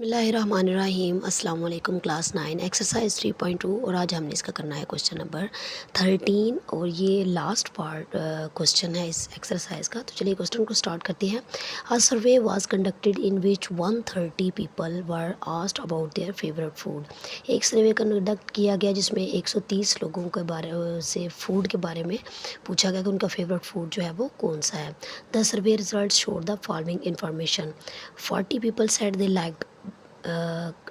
बिस्मिल्लाहिर्रहमानिर्रहीम अस्सलाम वालेकुम क्लास 9 एक्सरसाइज 3.2 और आज हमने इसका करना है क्वेश्चन नंबर 13 और ये लास्ट पार्ट क्वेश्चन है इस एक्सरसाइज का। तो चलिए क्वेश्चन को स्टार्ट करते हैं। A survey was conducted in which 130 people were asked about their favourite food. एक सर्वे कंडक्ट किया गया जिसमें 130 लोगों के बारे से फूड के बारे में पूछा गया कि उनका फेवरेट फूड जो है वो कौन सा है। The survey result showed the following information. 40 people said they like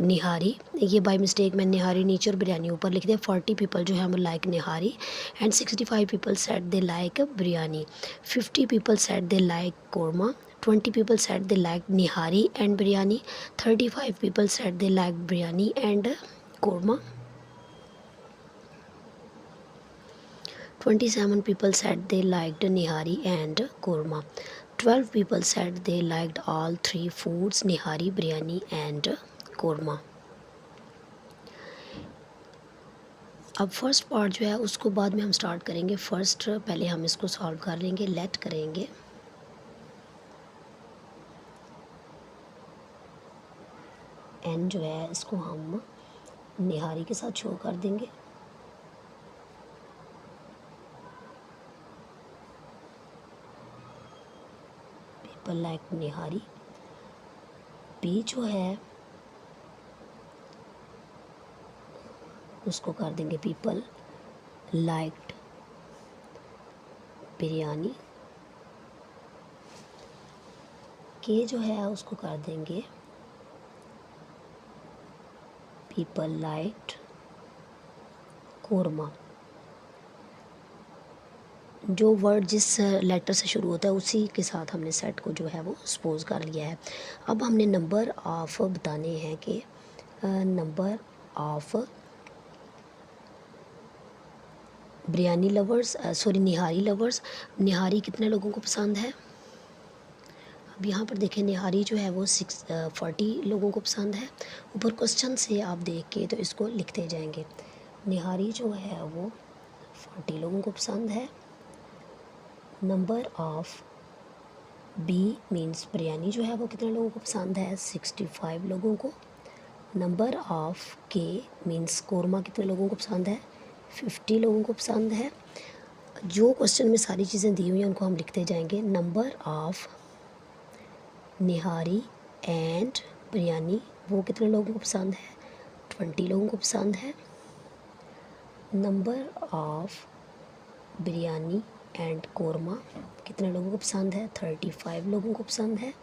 nihari, ये बाय मिस्टेक मैं निहारी नीचे और बिरयानी ऊपर लिख दिया। 40 पीपल जो है वो like nihari and 65 people set they like biryani. 50 people set they like korma. 20 people set they like nihari and biryani. 35 people set they like biryani and korma. 27 people said they liked nihari and korma. 12 people said they liked all three foods nihari, biryani and korma. अब first part जो है उसको बाद में हम start करेंगे। First पहले हम इसको सॉल्व कर लेंगे, लेट करेंगे। एन जो है इसको हम निहारी के साथ शो कर देंगे। पीपल लाइक निहारी। पी जो है उसको कर देंगे पीपल लाइक्ड बिरयानी। के जो है उसको कर देंगे पीपल लाइक्ड कोरमा। जो वर्ड जिस लेटर से शुरू होता है उसी के साथ हमने सेट को जो है वो सपोज कर लिया है। अब हमने नंबर ऑफ बताने हैं कि number of biryani lovers, sorry nihari lovers. Nihari कितने लोगों को पसंद है? अब यहाँ पर देखें निहारी जो है वो 40 लोगों को पसंद है। ऊपर क्वेश्चन से आप देख के तो इसको लिखते जाएंगे। निहारी जो है वो 40 लोगों को पसंद है। Number of B means biryani जो है वो कितने लोगों को पसंद है? 65 लोगों को। नंबर ऑफ के मीन्स कोरमा कितने लोगों को पसंद है? 50 लोगों को पसंद है। जो क्वेश्चन में सारी चीज़ें दी हुई हैं उनको हम लिखते जाएंगे। Number of nihari and biryani वो कितने लोगों को पसंद है? 20 लोगों को पसंद है। Number of biryani and korma कितने लोगों को पसंद है? 35 लोगों को पसंद है।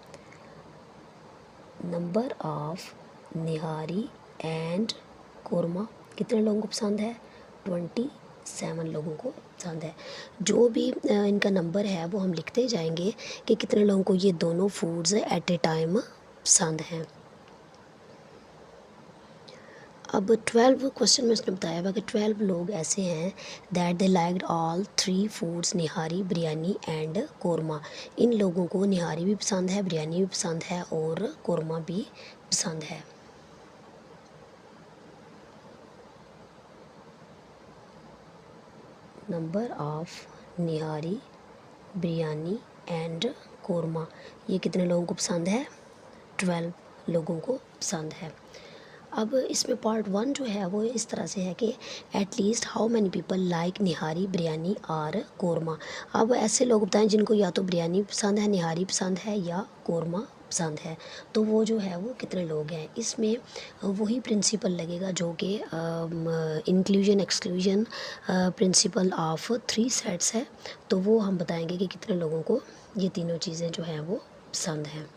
Number of nihari and korma कितने लोगों को पसंद है? 27 लोगों को पसंद है। जो भी इनका नंबर है वो हम लिखते जाएंगे कि कितने लोगों को ये दोनों फूड्स एट ए टाइम पसंद हैं। अब 12 क्वेश्चन में उसने बताया हुआ कि 12 लोग ऐसे हैं that they liked all 3 foods nihari, biryani and korma. इन लोगों को निहारी भी पसंद है, बिरयानी भी पसंद है और कोरमा भी पसंद है। Number of nihari, biryani and korma ये कितने लोगों को पसंद है? 12 लोगों को पसंद है। अब इसमें पार्ट 1 जो है वो इस तरह से है कि at least how many people like nihari, biryani और कोरमा। अब ऐसे लोग बताएं जिनको या तो बिरयानी पसंद है, निहारी पसंद है या कोरमा पसंद है, तो वो जो है वो कितने लोग हैं। इसमें वही प्रिंसिपल लगेगा जो कि inclusion exclusion principle of 3 sets है। तो वो हम बताएंगे कि कितने लोगों को ये तीनों चीज़ें जो हैं वो पसंद हैं।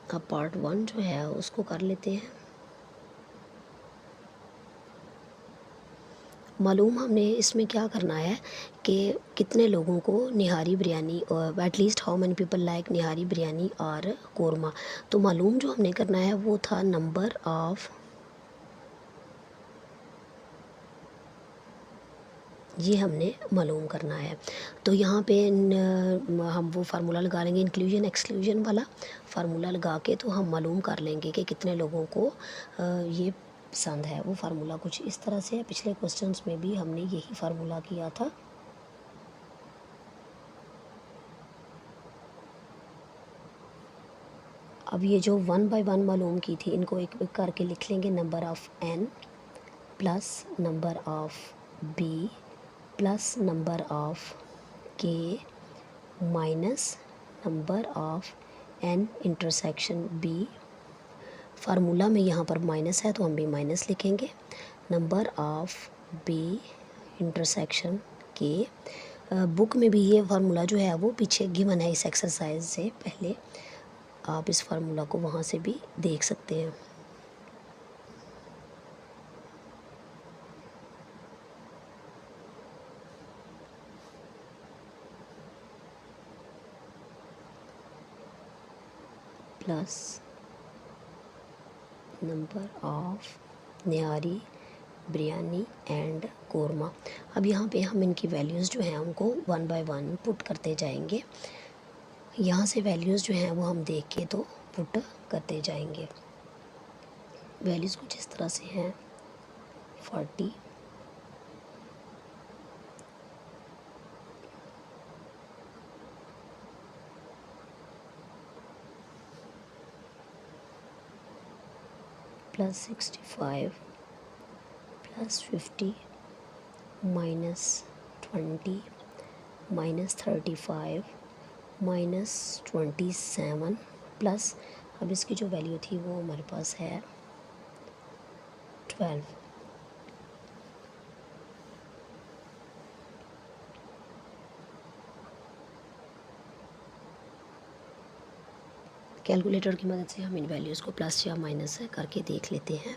अब पार्ट 1 जो है उसको कर लेते हैं। मालूम हमने इसमें क्या करना है कि कितने लोगों को निहारी, बिरयानी और at least how many people like nihari, biryani और कोरमा। तो मालूम जो हमने करना है वो था नंबर ऑफ, ये हमने मालूम करना है। तो यहाँ पे हम वो फार्मूला लगा लेंगे इंक्लूजन एक्सक्लूजन वाला फार्मूला लगा के तो हम मालूम कर लेंगे कि कितने लोगों को ये पसंद है। वो फार्मूला कुछ इस तरह से है। पिछले क्वेश्चंस में भी हमने यही फार्मूला किया था। अब ये जो 1 बाय 1 मालूम की थी, इनको एक एक करके लिख लेंगे। Number of n plus number of b plus number of k minus number of n intersection b। Formula में यहाँ पर माइनस है तो हम भी माइनस लिखेंगे। Number of b intersection k। Book में भी ये फार्मूला जो है वो पीछे गिवन है इस एक्सरसाइज से पहले, आप इस फार्मूला को वहाँ से भी देख सकते हैं। Plus number of nihari biryani and korma. अब यहाँ पे हम इनकी वैल्यूज़ जो हैं उनको 1 बाय 1 पुट करते जाएंगे। यहाँ से वैल्यूज़ जो हैं वो हम देख के तो पुट करते जाएंगे। वैल्यूज़ कुछ इस तरह से हैं 40 plus 65 plus 50 minus 20 minus 35 minus 27 plus, अब इसकी जो वैल्यू थी वो हमारे पास है 12। कैलकुलेटर की मदद से हम इन वैल्यूज़ को प्लस या माइनस करके देख लेते हैं।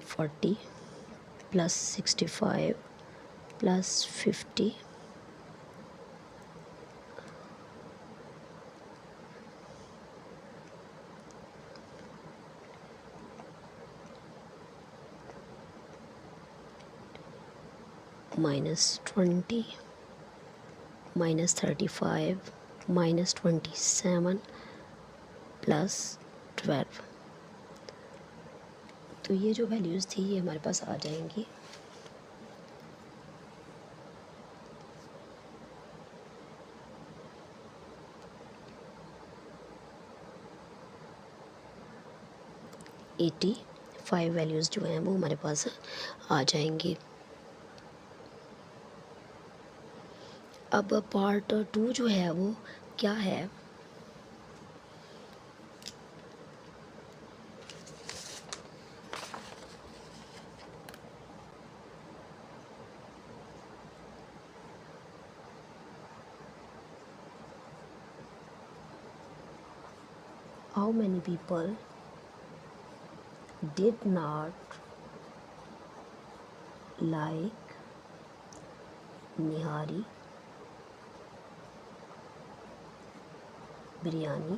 Forty plus 65 plus 50 minus 20 minus 35 minus 27 plus 12। तो ये जो वैल्यूज़ थी ये हमारे पास आ जाएंगी। एटी 5 वैल्यूज़ जो हैं वो हमारे पास आ जाएंगी। अब पार्ट 2 जो है वो क्या है, how many people did not like निहारी बिरयानी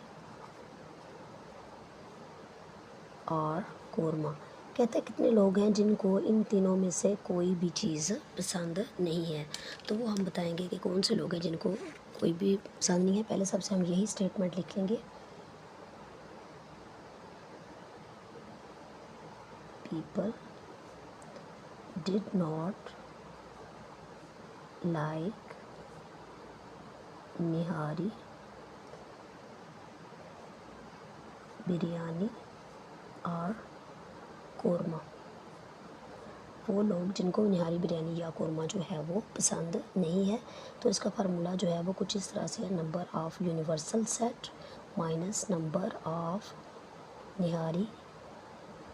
और कोरमा। कहते हैं कितने लोग हैं जिनको इन तीनों में से कोई भी चीज़ पसंद नहीं है। तो वो हम बताएंगे कि कौन से लोग हैं जिनको कोई भी पसंद नहीं है। पहले सबसे हम यही स्टेटमेंट लिख लेंगे, people did not like निहारी बिरयानी और कोरमा। वो लोग जिनको निहारी बिरयानी या कोरमा जो है वो पसंद नहीं है। तो इसका फार्मूला जो है वो कुछ इस तरह से है, number of universal set minus number of nihari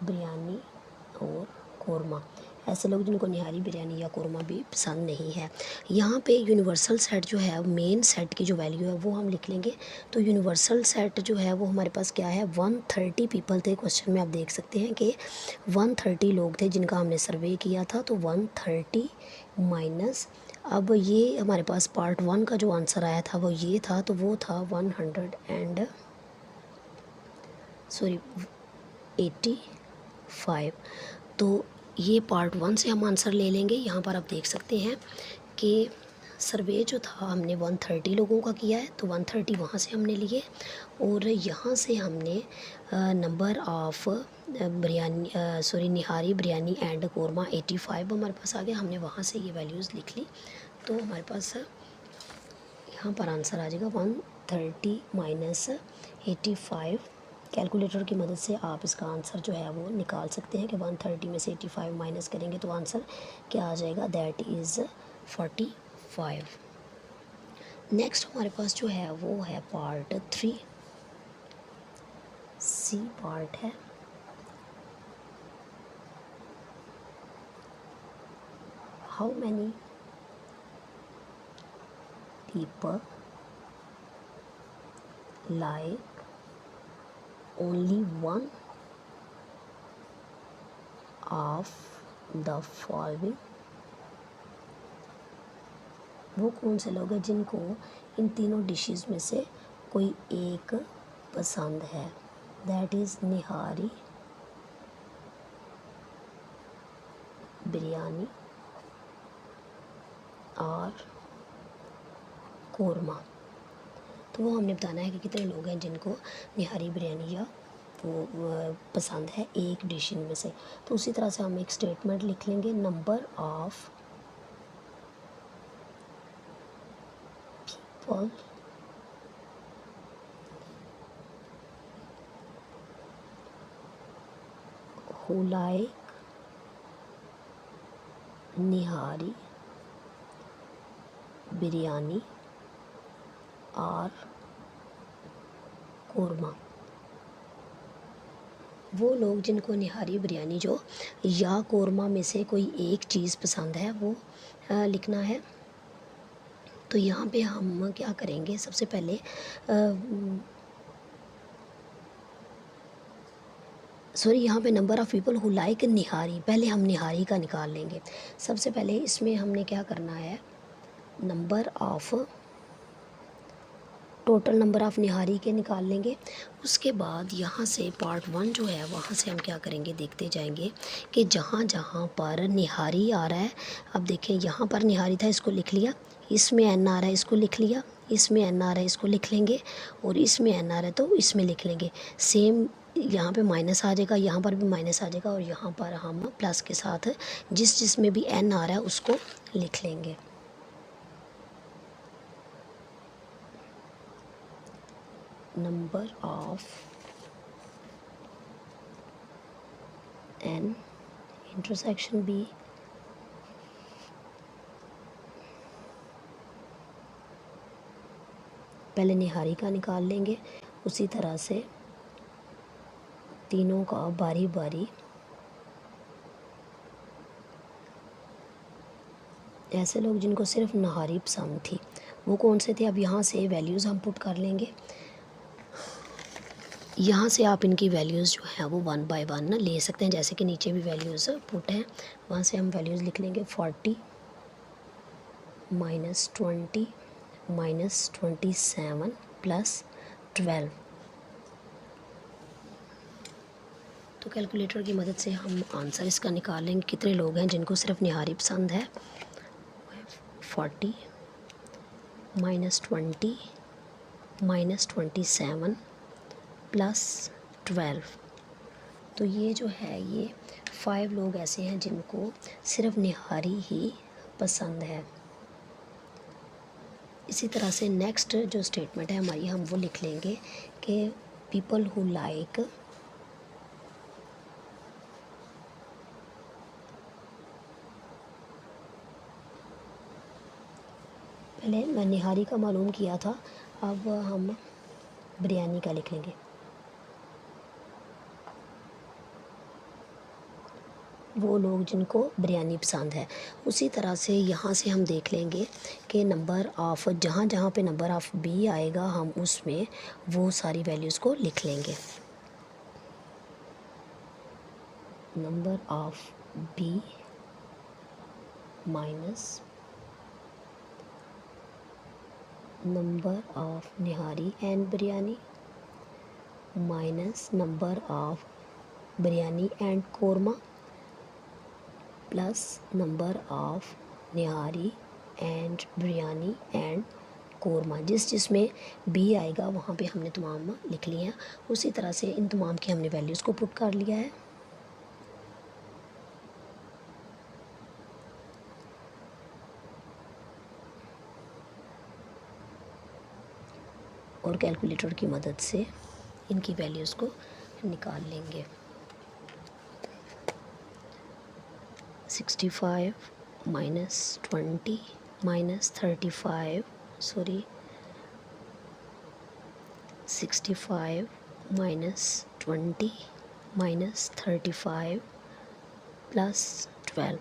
biryani और कोरमा। ऐसे लोग जिनको निहारी बिरयानी या कोरमा भी पसंद नहीं है। यहाँ पे यूनिवर्सल सेट जो है, मेन सेट की जो वैल्यू है वो हम लिख लेंगे। तो यूनिवर्सल सेट जो है वो हमारे पास क्या है, 130 पीपल थे। क्वेश्चन में आप देख सकते हैं कि 130 लोग थे जिनका हमने सर्वे किया था। तो 130 माइनस, अब ये हमारे पास पार्ट 1 का जो आंसर आया था वो ये था, तो वो था 85। तो ये पार्ट 1 से हम आंसर ले लेंगे। यहाँ पर आप देख सकते हैं कि सर्वे जो था हमने 130 लोगों का किया है, तो 130 वहाँ से हमने लिए और यहाँ से हमने number of biryani nihari biryani and korma 85 हमारे पास आ गया। हमने वहाँ से ये वैल्यूज़ लिख ली। तो हमारे पास यहाँ पर आंसर आ जाएगा 130 माइनस 85। कैलकुलेटर की मदद से आप इसका आंसर जो है वो निकाल सकते हैं कि 130 में से 85 माइनस करेंगे तो आंसर क्या आ जाएगा, दैट इज़ 45। नेक्स्ट हमारे पास जो है वो है पार्ट 3, सी पार्ट है। How many people like only one of the following. वो कौन से लोग हैं जिनको इन तीनों डिशेस में से कोई एक पसंद है, दैट इज़ निहारी, बिरयानी और कोरमा। तो वो हमने बताना है कि कितने लोग हैं जिनको निहारी बिरयानी या वो पसंद है एक डिश इनमें से। तो उसी तरह से हम एक स्टेटमेंट लिख लेंगे, number of people who like निहारी बिरयानी और कोरमा। वो लोग जिनको निहारी बिरयानी जो या कोरमा में से कोई एक चीज़ पसंद है वो लिखना है। तो यहाँ पे हम क्या करेंगे, सबसे पहले सॉरी यहाँ पे number of people who like nihari, पहले हम निहारी का निकाल लेंगे। सबसे पहले इसमें हमने क्या करना है, number of, total number of nihari के निकाल लेंगे। उसके बाद यहाँ से पार्ट 1 जो है वहाँ से हम क्या करेंगे, देखते जाएंगे कि जहाँ जहाँ पर निहारी आ रहा है, अब देखें यहाँ पर निहारी था, इसको लिख लिया, इसमें एन आ रहा है, इसको लिख लिया, इसमें एन आ रहा है, इसको लिख लेंगे, और इसमें एन आ रहा है तो इसमें लिख लेंगे। सेम यहाँ पे माइनस आ जाएगा, यहाँ पर भी माइनस आ जाएगा, और यहाँ पर हम प्लस के साथ जिस जिसमें भी एन आ रहा है उसको लिख लेंगे। Number of N intersection B पहले निहारी का निकाल लेंगे, उसी तरह से तीनों का बारी बारी, ऐसे लोग जिनको सिर्फ नहारी पसंद थी वो कौन से थे। अब यहाँ से वैल्यूज़ हम पुट कर लेंगे, यहाँ से आप इनकी वैल्यूज़ जो हैं वो 1 बाय 1 ले सकते हैं, जैसे कि नीचे भी वैल्यूज़ पुट हैं, वहाँ से हम वैल्यूज़ लिख लेंगे। 40 माइनस 20 माइनस 27 प्लस 12। तो कैलकुलेटर की मदद से हम आंसर इसका निकाल लेंगे, कितने लोग हैं जिनको सिर्फ निहारी पसंद है। 40 माइनस 20 माइनस 27 प्लस 12। तो ये जो है ये 5 लोग ऐसे हैं जिनको सिर्फ निहारी ही पसंद है। इसी तरह से नेक्स्ट जो स्टेटमेंट है हमारी, हम वो लिख लेंगे कि पीपल हु लाइक पहले मैं निहारी का मालूम किया था, अब हम बिरयानी का लिख लेंगे। वो लोग जिनको बिरयानी पसंद है। उसी तरह से यहाँ से हम देख लेंगे कि नंबर ऑफ़, जहाँ जहाँ पे नंबर ऑफ़ बी आएगा हम उसमें वो सारी वैल्यूज़ को लिख लेंगे। Number of B minus number of nihari and biryani minus number of biryani and korma plus number of nihari and biryani and korma. जिस जिसमें बी आएगा वहाँ पे हमने तमाम लिख लिए हैं। उसी तरह से इन तमाम की हमने वैल्यूज़ को पुट कर लिया है। और कैलकुलेटर की मदद से इनकी वैल्यूज़ को निकाल लेंगे। 65 minus 20 minus 35 sorry 65 minus 20 minus 35 plus 12।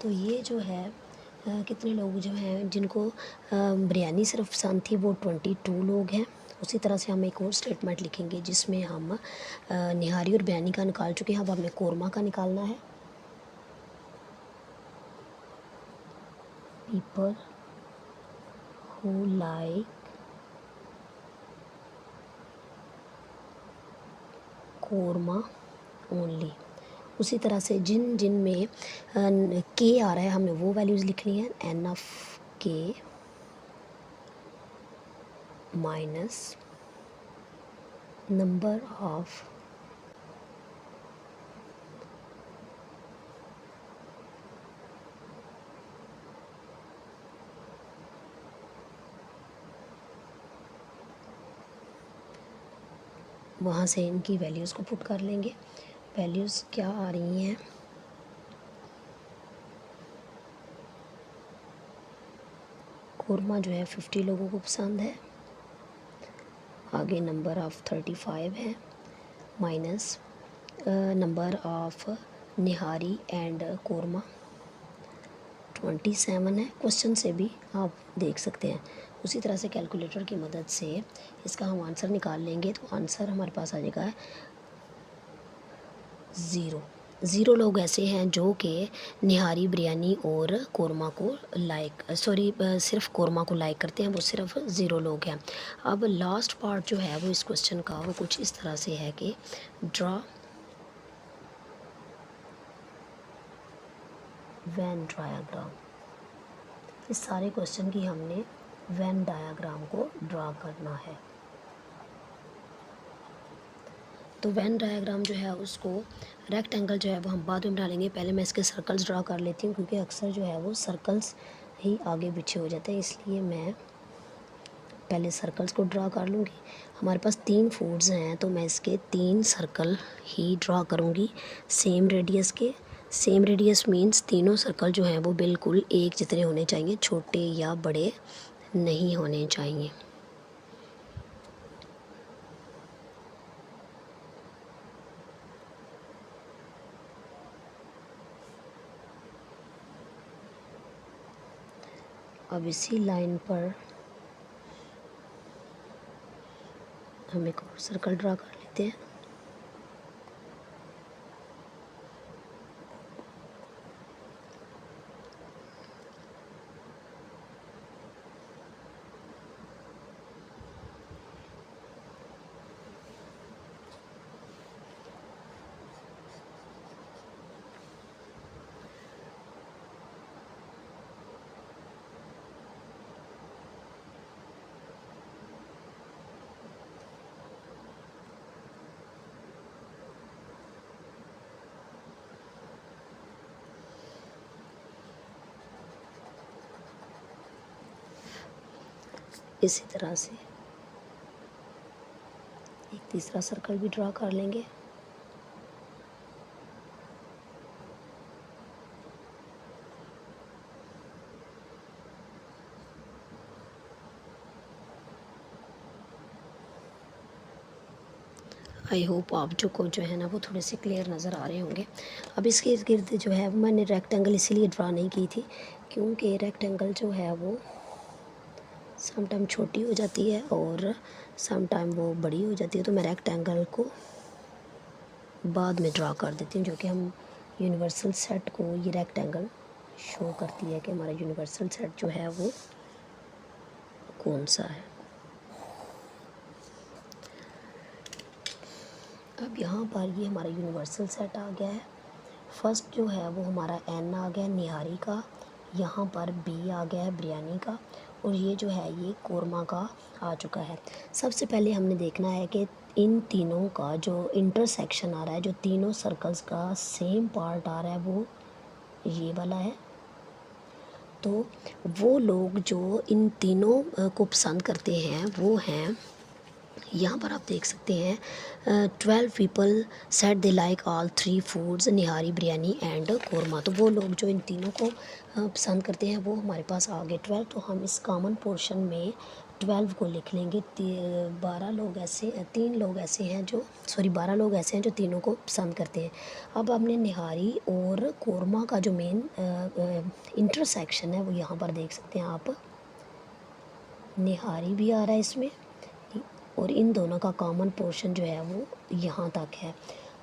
तो ये जो है कितने लोग जो हैं जिनको बिरयानी सिर्फ पसंद थी वो 22 लोग हैं। उसी तरह से हम एक और स्टेटमेंट लिखेंगे जिसमें हम निहारी और बिरयानी का निकाल चुके हैं। अब हमें कोरमा का निकालना है। People who like korma only. उसी तरह से जिन जिन में के आ रहा है हमने वो वैल्यूज़ लिखनी है। एन ऑफ के माइनस नंबर ऑफ वहाँ से इनकी वैल्यूज़ को पुट कर लेंगे। वैल्यूज़ क्या आ रही हैं, कोरमा जो है 50 लोगों को पसंद है। आगे नंबर ऑफ़ 35 है minus number of nihari and korma 27 है। क्वेश्चन से भी आप देख सकते हैं। उसी तरह से कैलकुलेटर की मदद से इसका हम आंसर निकाल लेंगे। तो आंसर हमारे पास आ जाएगा 0 लोग ऐसे हैं जो कि निहारी बिरयानी और कोरमा को सिर्फ कोरमा को लाइक करते हैं। वो सिर्फ 0 लोग हैं। अब लास्ट पार्ट जो है वो इस क्वेश्चन का वो कुछ इस तरह से है कि ड्रा वेन डायाग्राम। इस सारे क्वेश्चन की हमने वेन डायाग्राम को ड्रा करना है। तो वेन डायग्राम जो है उसको रेक्टेंगल जो है वो हम बाद में बना लेंगे। पहले मैं इसके सर्कल्स ड्रा कर लेती हूँ क्योंकि अक्सर जो है वो सर्कल्स ही आगे पीछे हो जाते हैं, इसलिए मैं पहले सर्कल्स को ड्रा कर लूँगी। हमारे पास 3 फूड्स हैं तो मैं इसके 3 सर्कल ही ड्रा करूँगी सेम रेडियस के। सेम रेडियस मीन्स तीनों सर्कल जो हैं वो बिल्कुल एक जितने होने चाहिए, छोटे या बड़े नहीं होने चाहिए। अब इसी लाइन पर हम एक और सर्कल ड्रा कर लेते हैं। इसी तरह से एक तीसरा सर्कल भी ड्रा कर लेंगे। आई होप आप जो है ना वो थोड़े से क्लियर नज़र आ रहे होंगे। अब इसके इर्द गिर्द जो है मैंने रेक्टेंगल इसीलिए ड्रा नहीं की थी क्योंकि रेक्टेंगल जो है वो सम टाइम छोटी हो जाती है और सम टाइम वो बड़ी हो जाती है। तो मैं रेक्टेंगल को बाद में ड्रा कर देती हूँ, जो कि हम यूनिवर्सल सेट को ये रेक्टेंगल शो करती है कि हमारा यूनिवर्सल सेट जो है वो कौन सा है। अब यहाँ पर ये हमारा यूनिवर्सल सेट आ गया है। फर्स्ट जो है वो हमारा एन आ गया निहारी का, यहाँ पर बी आ गया है बिरयानी का, और ये जो है ये कोरमा का आ चुका है। सबसे पहले हमने देखना है कि इन तीनों का जो इंटरसेक्शन आ रहा है, जो तीनों सर्कल्स का सेम पार्ट आ रहा है वो ये वाला है। तो वो लोग जो इन तीनों को पसंद करते हैं वो हैं, यहाँ पर आप देख सकते हैं 12 people set they like all 3 foods, nihari, biryani and korma. तो वो लोग जो इन तीनों को पसंद करते हैं वो हमारे पास आ गए 12। तो हम इस कॉमन पोर्शन में 12 को लिख लेंगे। 12 लोग ऐसे 3 लोग ऐसे हैं जो 12 लोग ऐसे हैं जो तीनों को पसंद करते हैं। अब हमने निहारी और कोरमा का जो मेन इंटरसेक्शन है वो यहाँ पर देख सकते हैं आप, निहारी भी आ रहा है इसमें और इन दोनों का कॉमन पोर्शन जो है वो यहाँ तक है।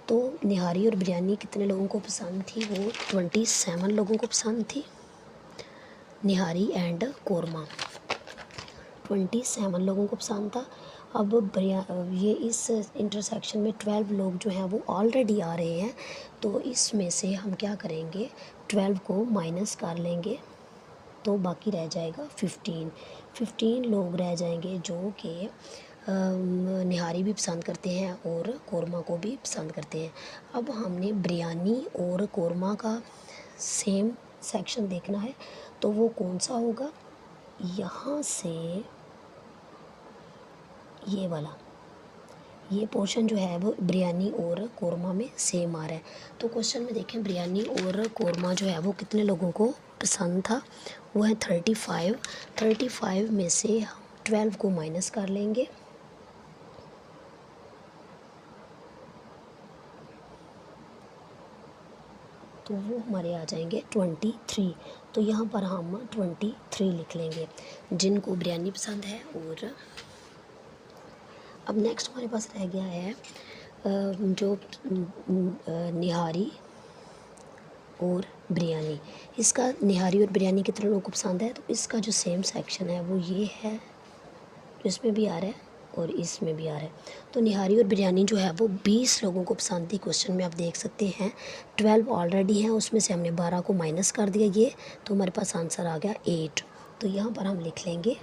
तो निहारी और बिरयानी कितने लोगों को पसंद थी? वो 27 लोगों को पसंद थी, निहारी एंड कोरमा 27 लोगों को पसंद था। अब ये इस इंटरसेक्शन में 12 लोग जो हैं वो ऑलरेडी आ रहे हैं, तो इसमें से हम क्या करेंगे, 12 को माइनस कर लेंगे तो बाकी रह जाएगा 15 लोग रह जाएंगे जो कि निहारी भी पसंद करते हैं और कोरमा को भी पसंद करते हैं। अब हमने बिरयानी और कोरमा का सेम सेक्शन देखना है, तो वो कौन सा होगा, यहाँ से ये वाला, ये पोर्शन जो है वो बिरयानी और कोरमा में सेम आ रहा है। तो क्वेश्चन में देखें बिरयानी और कोरमा जो है वो कितने लोगों को पसंद था, वो है 35 में से हम 12 को माइनस कर लेंगे तो वो हमारे आ जाएंगे 23। तो यहाँ पर हम 23 लिख लेंगे जिनको बिरयानी पसंद है। और अब नेक्स्ट हमारे पास रह गया है जो निहारी और बिरयानी। इसका निहारी और बिरयानी कितने लोगों को पसंद है, तो इसका जो सेम सेक्शन है वो ये है, तो इसमें भी आ रहा है और इसमें भी आ रहा है। तो निहारी और बिरयानी जो है वो 20 लोगों को पसंद थी। क्वेश्चन में आप देख सकते हैं 12 ऑलरेडी हैं, उसमें से हमने 12 को माइनस कर दिया ये, तो हमारे पास आंसर आ गया 8। तो यहाँ पर हम लिख लेंगे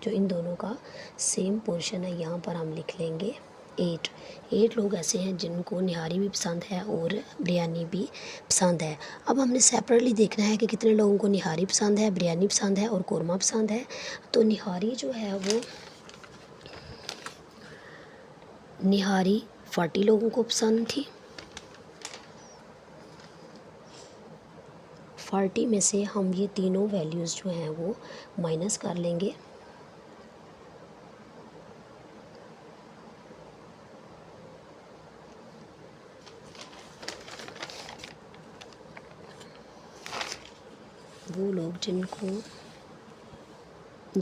जो इन दोनों का सेम पोर्शन है, यहाँ पर हम लिख लेंगे 8 लोग ऐसे हैं जिनको निहारी भी पसंद है और बिरयानी भी पसंद है। अब हमने सेपरेटली देखना है कि कितने लोगों को निहारी पसंद है, बिरयानी पसंद है और कोरमा पसंद है। तो निहारी जो है वो निहारी 40 लोगों को पसंद थी। 40 में से हम ये तीनों वैल्यूज़ जो हैं वो माइनस कर लेंगे वो लोग जिनको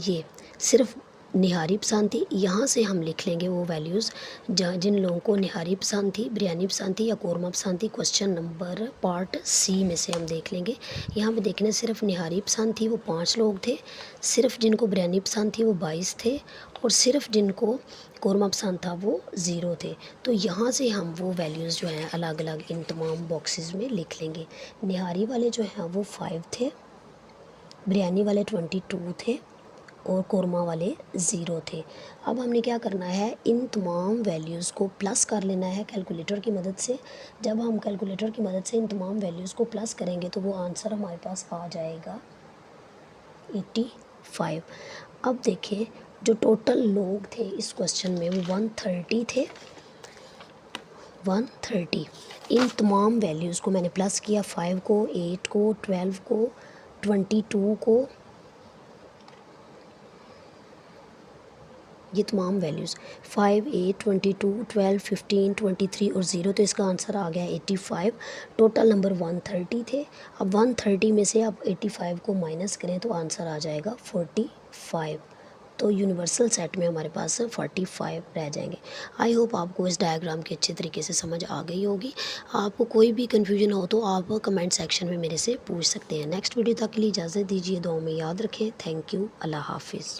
ये सिर्फ निहारी पसंद थी, यहाँ से हम लिख लेंगे वो वैल्यूज़ जिन लोगों को निहारी पसंद थी, बिरयानी पसंद थी या कोरमा पसंद थी। क्वेश्चन नंबर पार्ट सी में से हम देख लेंगे। यहाँ पे देखने सिर्फ निहारी पसंद थी वो 5 लोग थे, सिर्फ जिनको बिरयानी पसंद थी वो 22 थे और सिर्फ जिनको कोरमा पसंद था वो 0 थे। तो यहाँ से हम वो वैल्यूज़ जो हैं अलग अलग इन तमाम बॉक्सेस में लिख लेंगे। निहारी वाले जो हैं वो 5 थे, बिरयानी वाले 22 थे और कोरमा वाले 0 थे। अब हमने क्या करना है, इन तमाम वैल्यूज़ को प्लस कर लेना है कैलकुलेटर की मदद से। जब हम कैलकुलेटर की मदद से इन तमाम वैल्यूज़ को प्लस करेंगे तो वो आंसर हमारे पास आ जाएगा 85। अब देखें जो टोटल लोग थे इस क्वेश्चन में वो 130 थे, 130। इन तमाम वैल्यूज़ को मैंने प्लस किया, 5 को, 8 को, 12 को, 22 को, ये तमाम वैल्यूज़ 5, 8, 22, 12, 15, 23 और 0। तो इसका आंसर आ गया 85। टोटल नंबर 130 थे। अब 130 में से आप 85 को माइनस करें तो आंसर आ जाएगा 45। तो यूनिवर्सल सेट में हमारे पास 45 रह जाएंगे। आई होप आपको इस डायग्राम की अच्छे तरीके से समझ आ गई होगी। आपको कोई भी कन्फ्यूजन हो तो आप कमेंट सेक्शन में मेरे से पूछ सकते हैं। नेक्स्ट वीडियो तक के लिए इजाज़त दीजिए, दुआओं में याद रखें। थैंक यू, अल्लाह हाफिज़।